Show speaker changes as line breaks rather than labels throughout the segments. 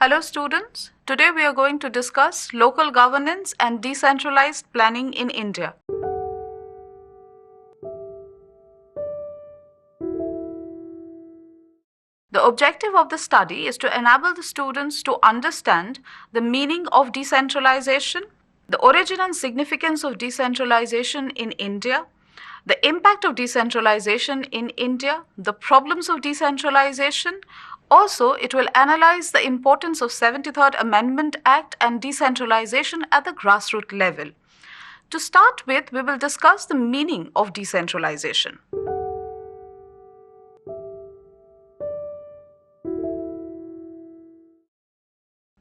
Hello students, today we are going to discuss local governance and decentralized planning in India. The objective of the study is to enable the students to understand the meaning of decentralization, the origin and significance of decentralization in India, the impact of decentralization in India, the problems of decentralization. Also, it will analyze the importance of 73rd Amendment Act and decentralization at the grassroots level. To start with, we will discuss the meaning of decentralization.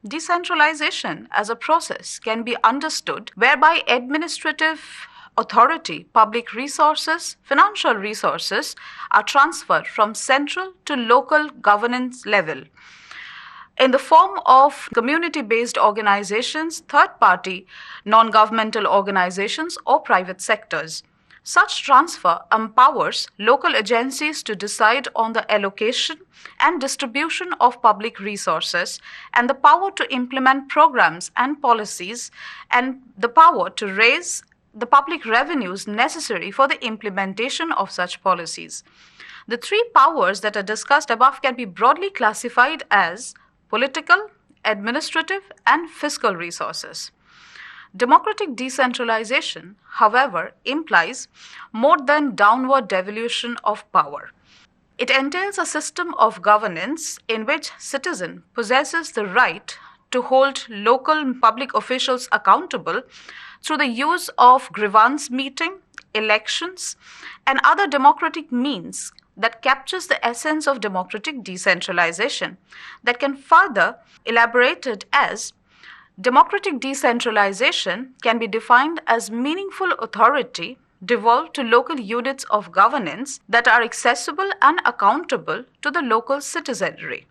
Decentralization as a process can be understood whereby administrative authority, public resources, financial resources are transferred from central to local governance level in the form of community-based organizations, third-party, non-governmental organizations, or private sectors. Such transfer empowers local agencies to decide on the allocation and distribution of public resources and the power to implement programs and policies and the power to raise the public revenues necessary for the implementation of such policies. The three powers that are discussed above can be broadly classified as political, administrative, and fiscal resources. Democratic decentralization, however, implies more than downward devolution of power. It entails a system of governance in which citizen possesses the right to hold local public officials accountable through the use of grievance meeting, elections, and other democratic means that captures the essence of democratic decentralization that can further elaborated as democratic decentralization can be defined as meaningful authority devolved to local units of governance that are accessible and accountable to the local citizenry,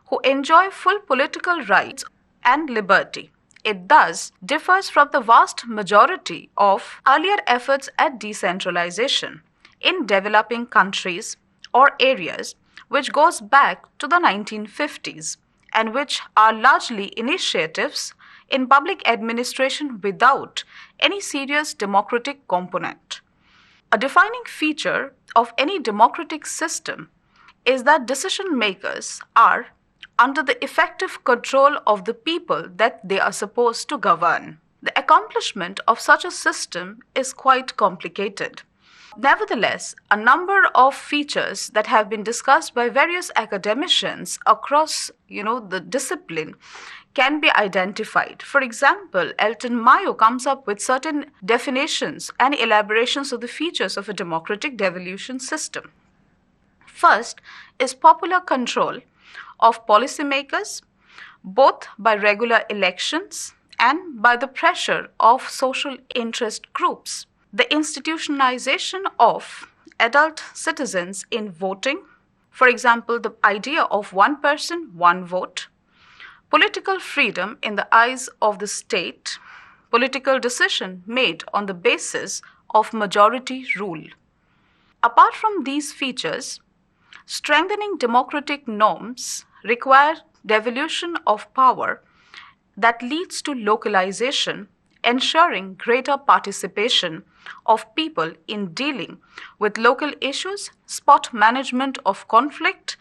who enjoy full political rights and liberty. It thus differs from the vast majority of earlier efforts at decentralization in developing countries or areas, which goes back to the 1950s and which are largely initiatives in public administration without any serious democratic component. A defining feature of any democratic system is that decision makers are under the effective control of the people that they are supposed to govern. The accomplishment of such a system is quite complicated. Nevertheless, a number of features that have been discussed by various academicians across, the discipline can be identified. For example, Elton Mayo comes up with certain definitions and elaborations of the features of a democratic devolution system. First is popular control of policymakers, both by regular elections and by the pressure of social interest groups. The institutionalization of adult citizens in voting, for example, the idea of one person, one vote, political freedom in the eyes of the state, political decision made on the basis of majority rule. Apart from these features, strengthening democratic norms require devolution of power that leads to localization, ensuring greater participation of people in dealing with local issues, spot management of conflict,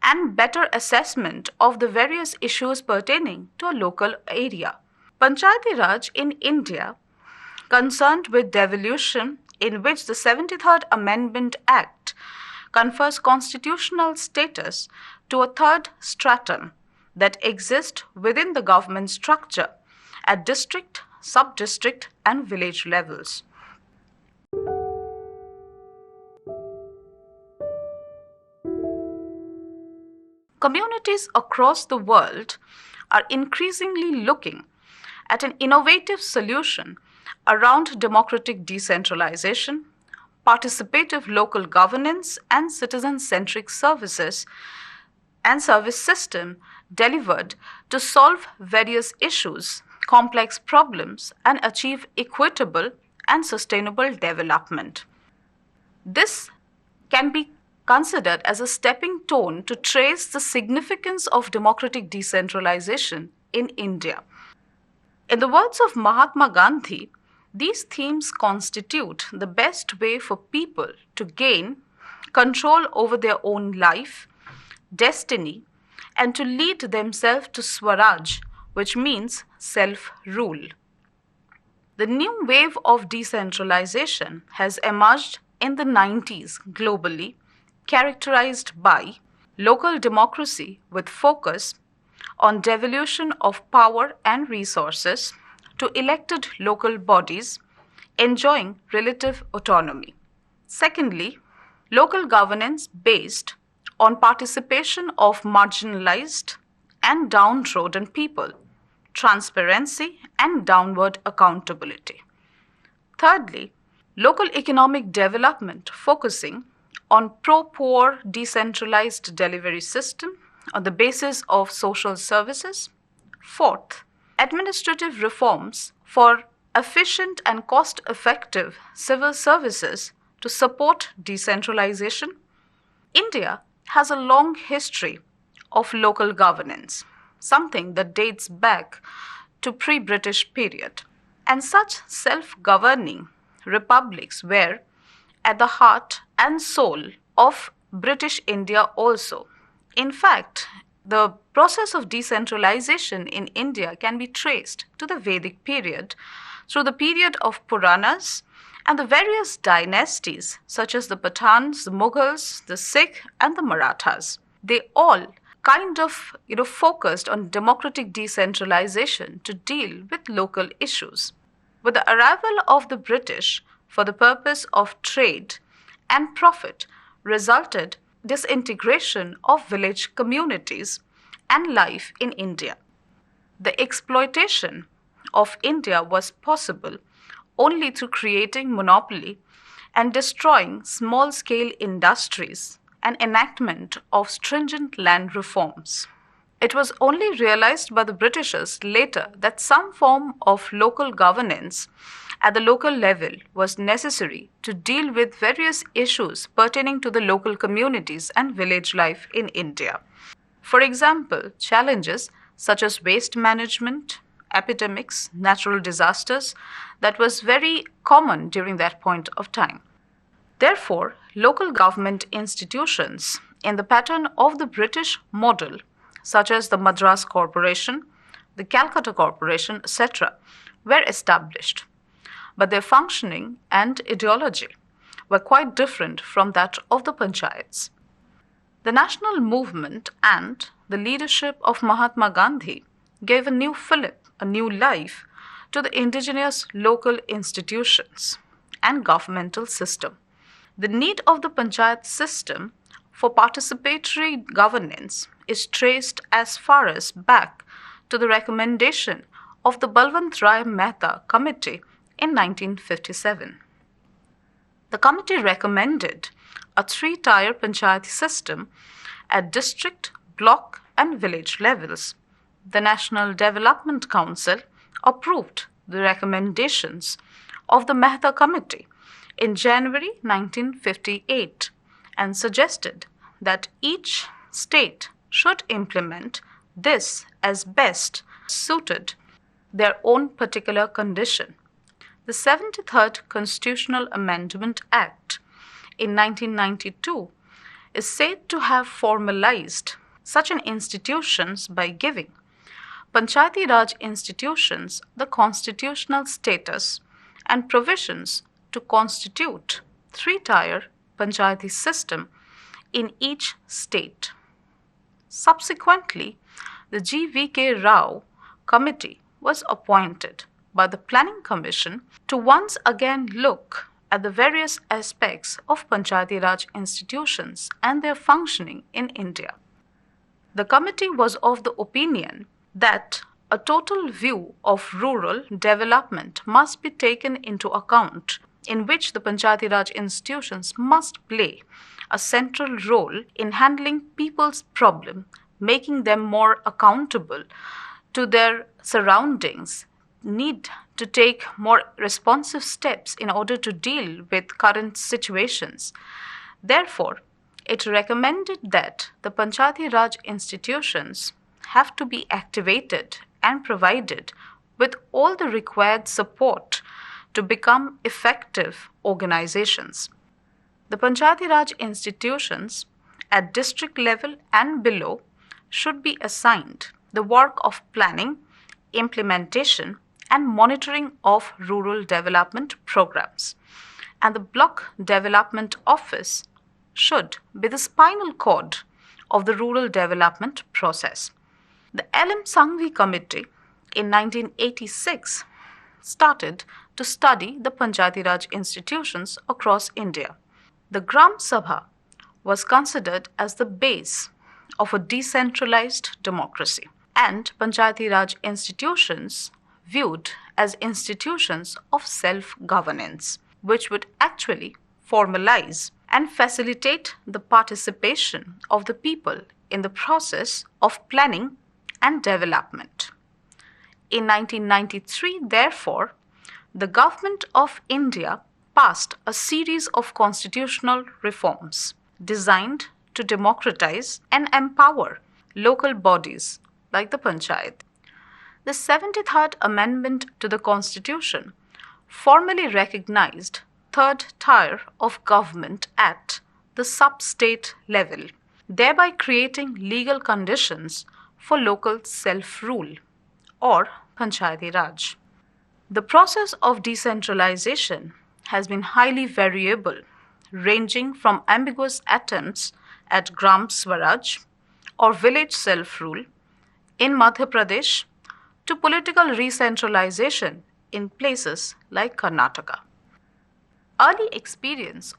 and better assessment of the various issues pertaining to a local area. Panchayati Raj in India, concerned with devolution, in which the 73rd Amendment Act confers constitutional status to a third stratum that exists within the government structure at district, sub-district, and village levels. Communities across the world are increasingly looking at an innovative solution around democratic decentralization, participative local governance, and citizen-centric services and service system delivered to solve various issues, complex problems, and achieve equitable and sustainable development. This can be considered as a stepping stone to trace the significance of democratic decentralization in India. In the words of Mahatma Gandhi, these themes constitute the best way for people to gain control over their own life, destiny, and to lead themselves to Swaraj, which means self rule. The new wave of decentralization has emerged in the 90s globally, characterized by local democracy with focus on devolution of power and resources to elected local bodies enjoying relative autonomy. Secondly, local governance based on participation of marginalized and downtrodden people, transparency, and downward accountability. Thirdly, local economic development focusing on pro-poor decentralized delivery system on the basis of social services. Fourth, administrative reforms for efficient and cost-effective civil services to support decentralization. India has a long history of local governance, something that dates back to pre-British period. And such self-governing republics were at the heart and soul of British India also. In fact, the process of decentralization in India can be traced to the Vedic period through the period of Puranas and the various dynasties such as the Pathans, the Mughals, the Sikh, and the Marathas. They all kind of focused on democratic decentralization to deal with local issues. With the arrival of the British for the purpose of trade and profit resulted disintegration of village communities and life in India. The exploitation of India was possible only through creating monopoly and destroying small-scale industries and enactment of stringent land reforms. It was only realized by the Britishers later that some form of local governance at the local level was necessary to deal with various issues pertaining to the local communities and village life in India. For example, challenges such as waste management, epidemics, natural disasters, that was very common during that point of time. Therefore, local government institutions in the pattern of the British model, such as the Madras Corporation, the Calcutta Corporation, etc., were established. But their functioning and ideology were quite different from that of the panchayats. The national movement and the leadership of Mahatma Gandhi gave a new fillip, a new life to the indigenous local institutions and governmental system. The need of the panchayat system for participatory governance is traced as far as back to the recommendation of the Balwant Rai Mehta Committee in 1957. The committee recommended a three-tier panchayat system at district, block, and village levels. The National Development Council approved the recommendations of the Mehta Committee in January 1958 and suggested that each state should implement this as best suited their own particular condition. The 73rd Constitutional Amendment Act in 1992 is said to have formalized such an institutions by giving Panchayati Raj institutions the constitutional status and provisions to constitute three-tier Panchayati system in each state. Subsequently, the G.V.K. Rao Committee was appointed by the Planning Commission to once again look at the various aspects of Panchayati Raj institutions and their functioning in India. The committee was of the opinion that a total view of rural development must be taken into account, in which the Panchayati Raj institutions must play a central role in handling people's problem, making them more accountable to their surroundings, need to take more responsive steps in order to deal with current situations. Therefore, It recommended that the Panchayati Raj institutions have to be activated and provided with all the required support to become effective organizations. The Panchayati Raj institutions at district level and below should be assigned the work of planning, implementation, and monitoring of rural development programs. And the Block Development Office should be the spinal cord of the rural development process. The LM Sanghvi Committee in 1986 started to study the Panchayati Raj institutions across India. The Gram Sabha was considered as the base of a decentralized democracy, and Panchayati Raj institutions viewed as institutions of self-governance, which would actually formalize and facilitate the participation of the people in the process of planning and development. In 1993, therefore, the Government of India passed a series of constitutional reforms designed to democratize and empower local bodies like the Panchayat. The 73rd Amendment to the Constitution formally recognized third tier of government at the sub-state level, thereby creating legal conditions for local self-rule or Panchayati Raj. The process of decentralization has been highly variable, ranging from ambiguous attempts at Gram Swaraj or village self-rule in Madhya Pradesh to political recentralization in places like Karnataka. Early experience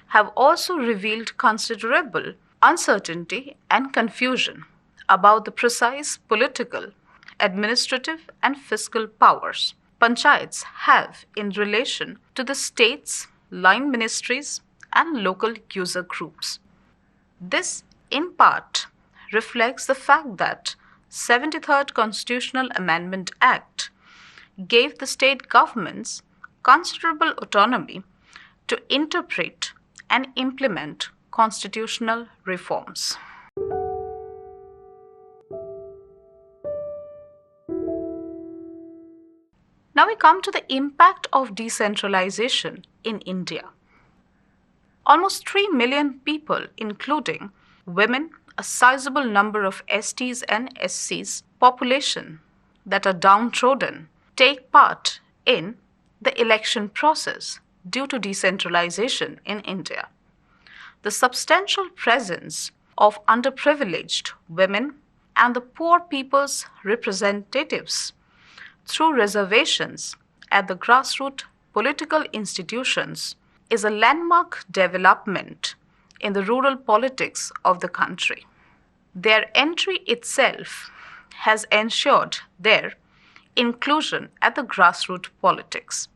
have also revealed considerable uncertainty and confusion about the precise political, administrative, and fiscal powers panchayats have in relation to the states, line ministries, and local user groups. This, in part, reflects the fact that 73rd Constitutional Amendment Act gave the state governments considerable autonomy to interpret and implement constitutional reforms. Now we come to the impact of decentralization in India. Almost 3 million people, including women, a sizable number of STs and SCs population that are downtrodden, take part in the election process due to decentralization in India. The substantial presence of underprivileged women and the poor people's representatives through reservations at the grassroots political institutions is a landmark development in the rural politics of the country. Their entry itself has ensured their inclusion at the grassroots politics.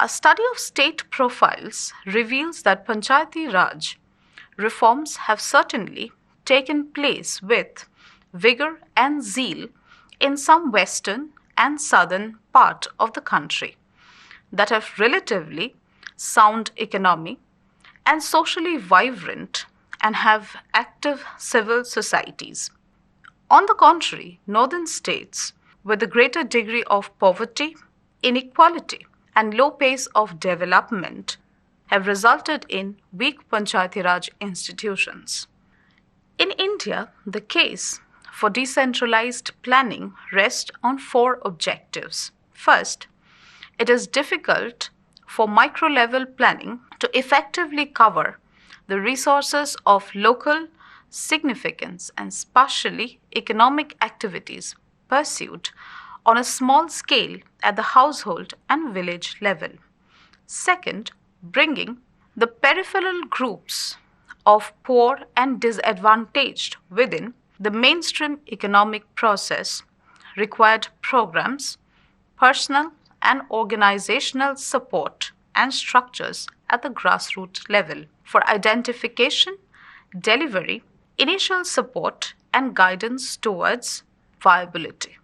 A study of state profiles reveals that Panchayati Raj reforms have certainly taken place with vigor and zeal in some western and southern part of the country that have relatively sound economy and socially vibrant and have active civil societies. On the contrary, northern states with a greater degree of poverty, inequality, and low pace of development have resulted in weak Panchayati Raj institutions. In India, the case for decentralized planning rests on 4 objectives. First, it is difficult for micro-level planning to effectively cover the resources of local significance and spatially economic activities pursued on a small scale at the household and village level. Second, bringing the peripheral groups of poor and disadvantaged within the mainstream economic process required programs, personal and organizational support and structures at the grassroots level for identification, delivery, initial support, and guidance towards viability.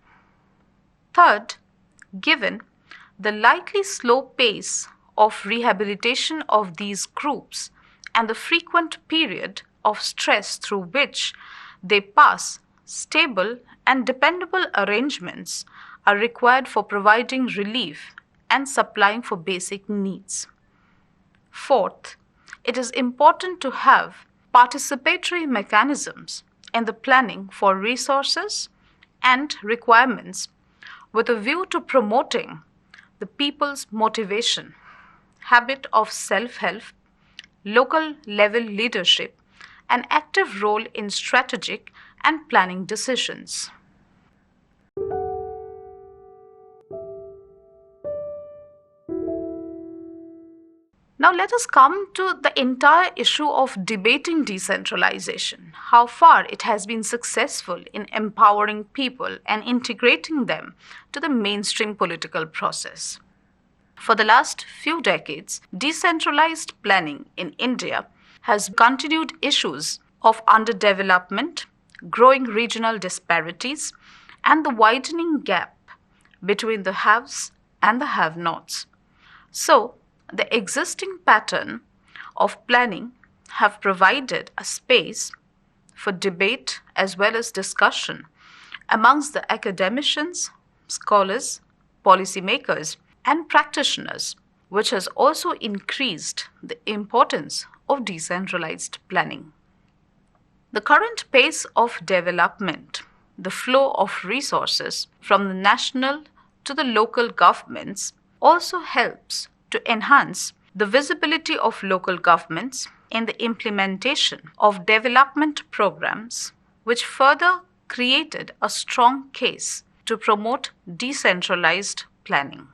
Third, given the likely slow pace of rehabilitation of these groups and the frequent period of stress through which they pass, stable and dependable arrangements are required for providing relief and supplying for basic needs. Fourth, it is important to have participatory mechanisms in the planning for resources and requirements with a view to promoting the people's motivation, habit of self-help, local level leadership, and active role in strategic and planning decisions. Now let us come to the entire issue of debating decentralization, how far it has been successful in empowering people and integrating them to the mainstream political process. For the last few decades, decentralized planning in India has continued issues of underdevelopment, growing regional disparities, and the widening gap between the haves and the have-nots. So, the existing pattern of planning have provided a space for debate as well as discussion amongst the academicians, scholars, policymakers, and practitioners, which has also increased the importance of decentralized planning. The current pace of development, the flow of resources from the national to the local governments also helps to enhance the visibility of local governments in the implementation of development programs, which further created a strong case to promote decentralized planning.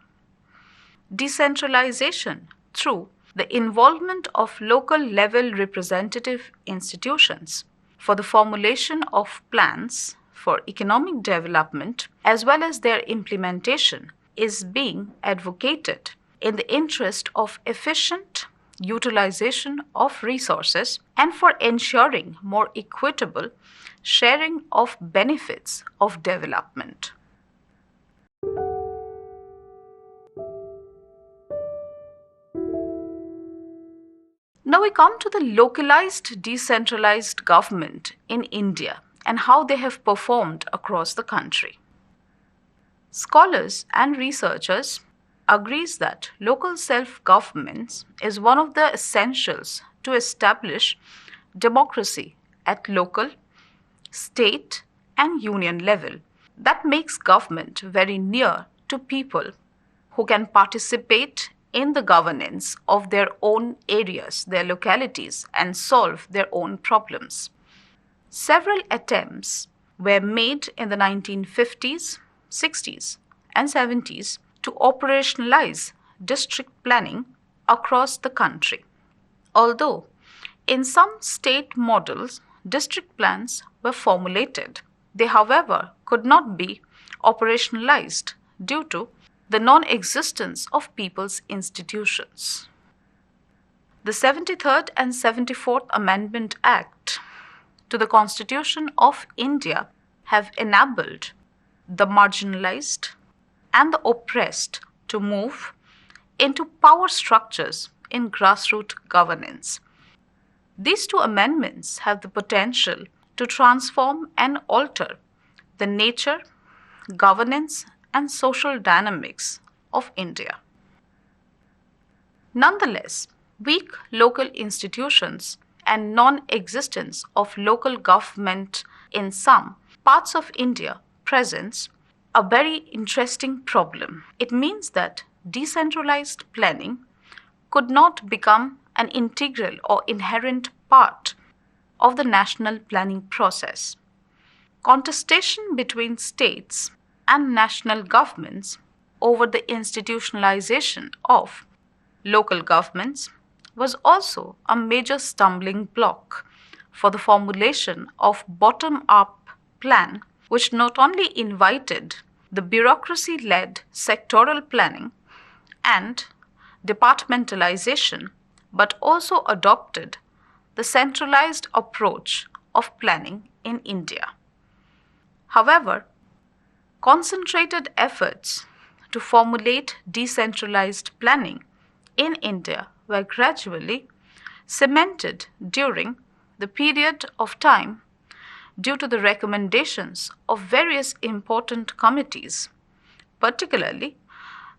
Decentralization through the involvement of local level representative institutions for the formulation of plans for economic development as well as their implementation is being advocated in the interest of efficient utilization of resources and for ensuring more equitable sharing of benefits of development. Now we come to the localized decentralized government in India and how they have performed across the country. Scholars and researchers agrees that local self-governance is one of the essentials to establish democracy at local, state, and union level. That makes government very near to people who can participate in the governance of their own areas, their localities, and solve their own problems. Several attempts were made in the 1950s, 60s, and 70s to operationalize district planning across the country. Although in some state models, district plans were formulated, they, however, could not be operationalized due to the non-existence of people's institutions. The 73rd and 74th Amendment Act to the Constitution of India have enabled the marginalized and the oppressed to move into power structures in grassroots governance. These two amendments have the potential to transform and alter the nature, governance, and social dynamics of India. Nonetheless, weak local institutions and non-existence of local government in some parts of India presents a very interesting problem. It means that decentralized planning could not become an integral or inherent part of the national planning process. Contestation between states and national governments over the institutionalization of local governments was also a major stumbling block for the formulation of bottom-up plan, which not only invited the bureaucracy-led sectoral planning and departmentalization, but also adopted the centralized approach of planning in India. However, concentrated efforts to formulate decentralized planning in India were gradually cemented during the period of time due to the recommendations of various important committees, particularly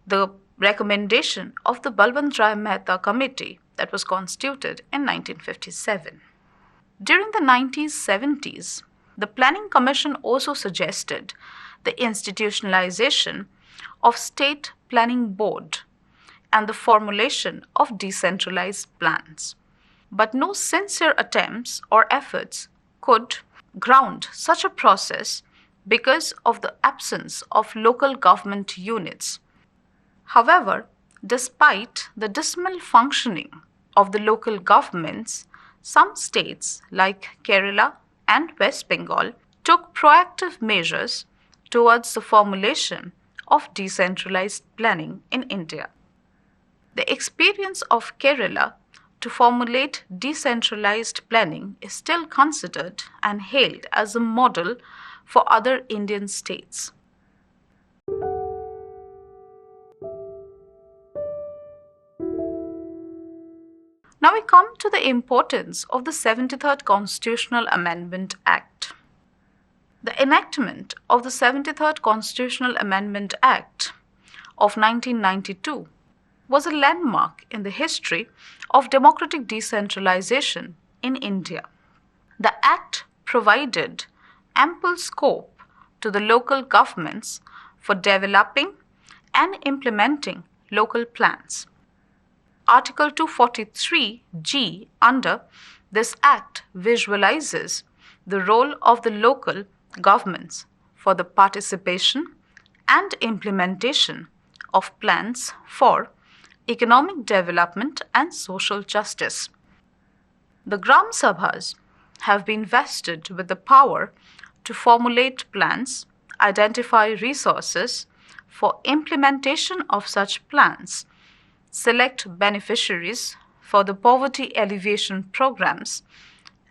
the recommendation of the Balwant Mehta Committee that was constituted in 1957. During the 1970s, the Planning Commission also suggested the institutionalization of State Planning Board and the formulation of decentralized plans. But no sincere attempts or efforts could ground such a process because of the absence of local government units. However, despite the dismal functioning of the local governments, some states like Kerala and West Bengal took proactive measures towards the formulation of decentralized planning in India. The experience of Kerala to formulate decentralized planning is still considered and hailed as a model for other Indian states. Now we come to the importance of the 73rd Constitutional Amendment Act. The enactment of the 73rd Constitutional Amendment Act of 1992 was a landmark in the history of democratic decentralization in India. The Act provided ample scope to the local governments for developing and implementing local plans. Article 243G under this Act visualizes the role of the local governments for the participation and implementation of plans for economic development and social justice. The Gram Sabhas have been vested with the power to formulate plans, identify resources for implementation of such plans, select beneficiaries for the poverty alleviation programs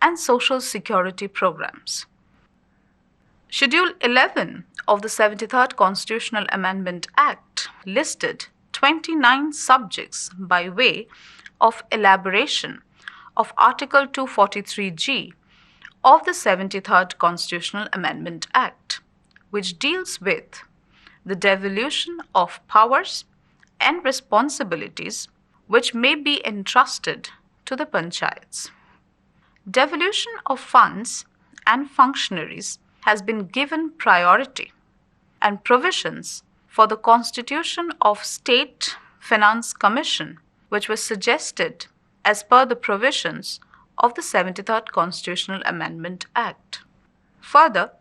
and social security programs. Schedule 11 of the 73rd Constitutional Amendment Act listed 29 subjects by way of elaboration of Article 243G of the 73rd Constitutional Amendment Act, which deals with the devolution of powers and responsibilities which may be entrusted to the panchayats. Devolution of funds and functionaries has been given priority, and provisions for the constitution of State Finance Commission, which was suggested as per the provisions of the 73rd Constitutional Amendment Act. Further,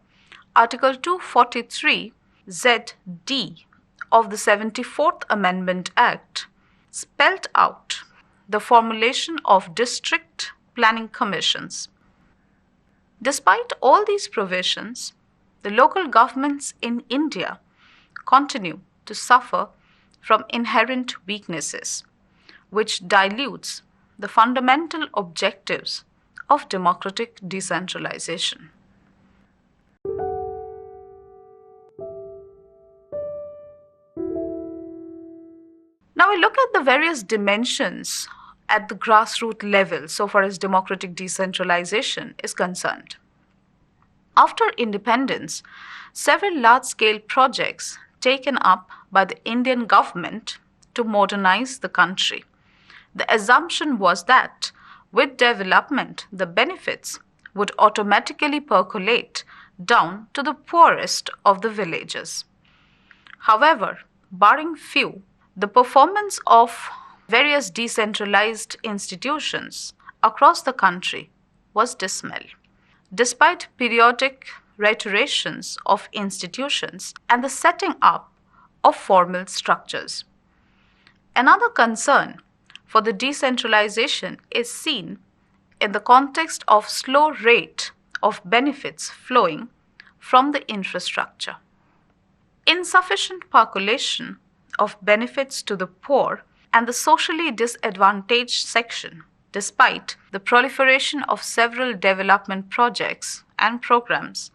Article 243ZD of the 74th Amendment Act spelled out the formulation of district planning commissions. Despite all these provisions, the local governments in India continue to suffer from inherent weaknesses, which dilutes the fundamental objectives of democratic decentralization. Now we look at the various dimensions at the grassroots level so far as democratic decentralization is concerned. After independence, several large-scale projects taken up by the Indian government to modernize the country. The assumption was that with development, the benefits would automatically percolate down to the poorest of the villages. However, barring few, the performance of various decentralized institutions across the country was dismal. Despite periodic reiterations of institutions and the setting up of formal structures. Another concern for the decentralization is seen in the context of slow rate of benefits flowing from the infrastructure. Insufficient percolation of benefits to the poor and the socially disadvantaged section, despite the proliferation of several development projects and programs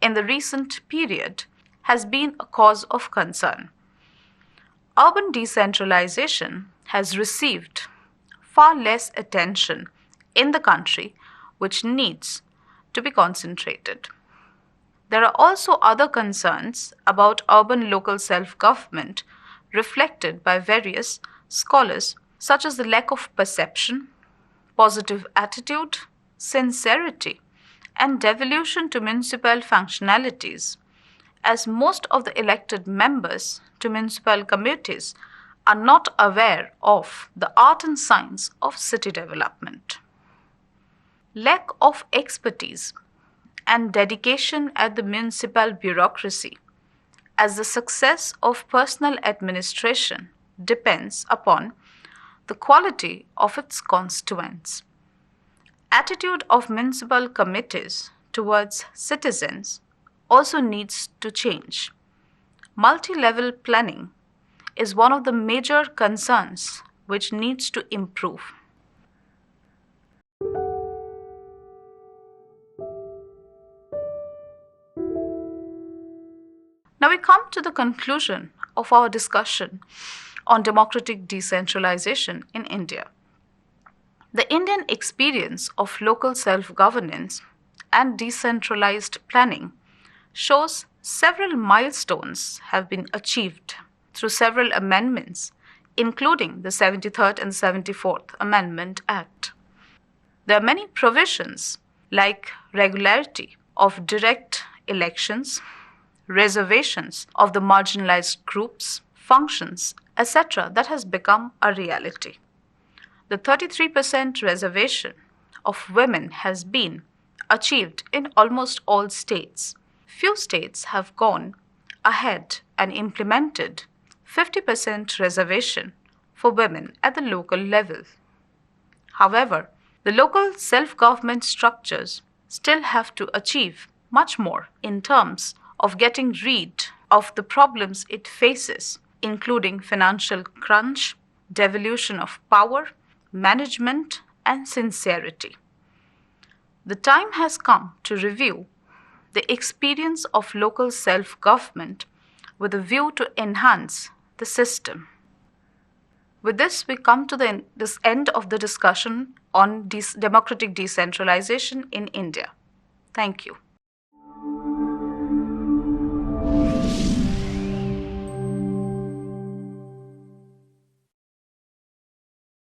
in the recent period, has been a cause of concern. Urban decentralization has received far less attention in the country, which needs to be concentrated. There are also other concerns about urban local self-government reflected by various scholars, such as the lack of perception, positive attitude, sincerity, and devolution to municipal functionalities, as most of the elected members to municipal committees are not aware of the art and science of city development. Lack of expertise and dedication at the municipal bureaucracy, as the success of personal administration depends upon the quality of its constituents. Attitude of municipal committees towards citizens also needs to change. Multi-level planning is one of the major concerns which needs to improve. Now we come to the conclusion of our discussion on democratic decentralization in India. The Indian experience of local self-governance and decentralized planning shows several milestones have been achieved through several amendments, including the 73rd and 74th Amendment Act. There are many provisions like regularity of direct elections, reservations of the marginalized groups, functions, etc., that has become a reality. The 33% reservation of women has been achieved in almost all states. Few states have gone ahead and implemented 50% reservation for women at the local level. However, the local self-government structures still have to achieve much more in terms of getting rid of the problems it faces, including financial crunch, devolution of power, management, and sincerity. The time has come to review the experience of local self-government with a view to enhance the system. With this, we come to this end of the discussion on democratic decentralization in India. Thank you.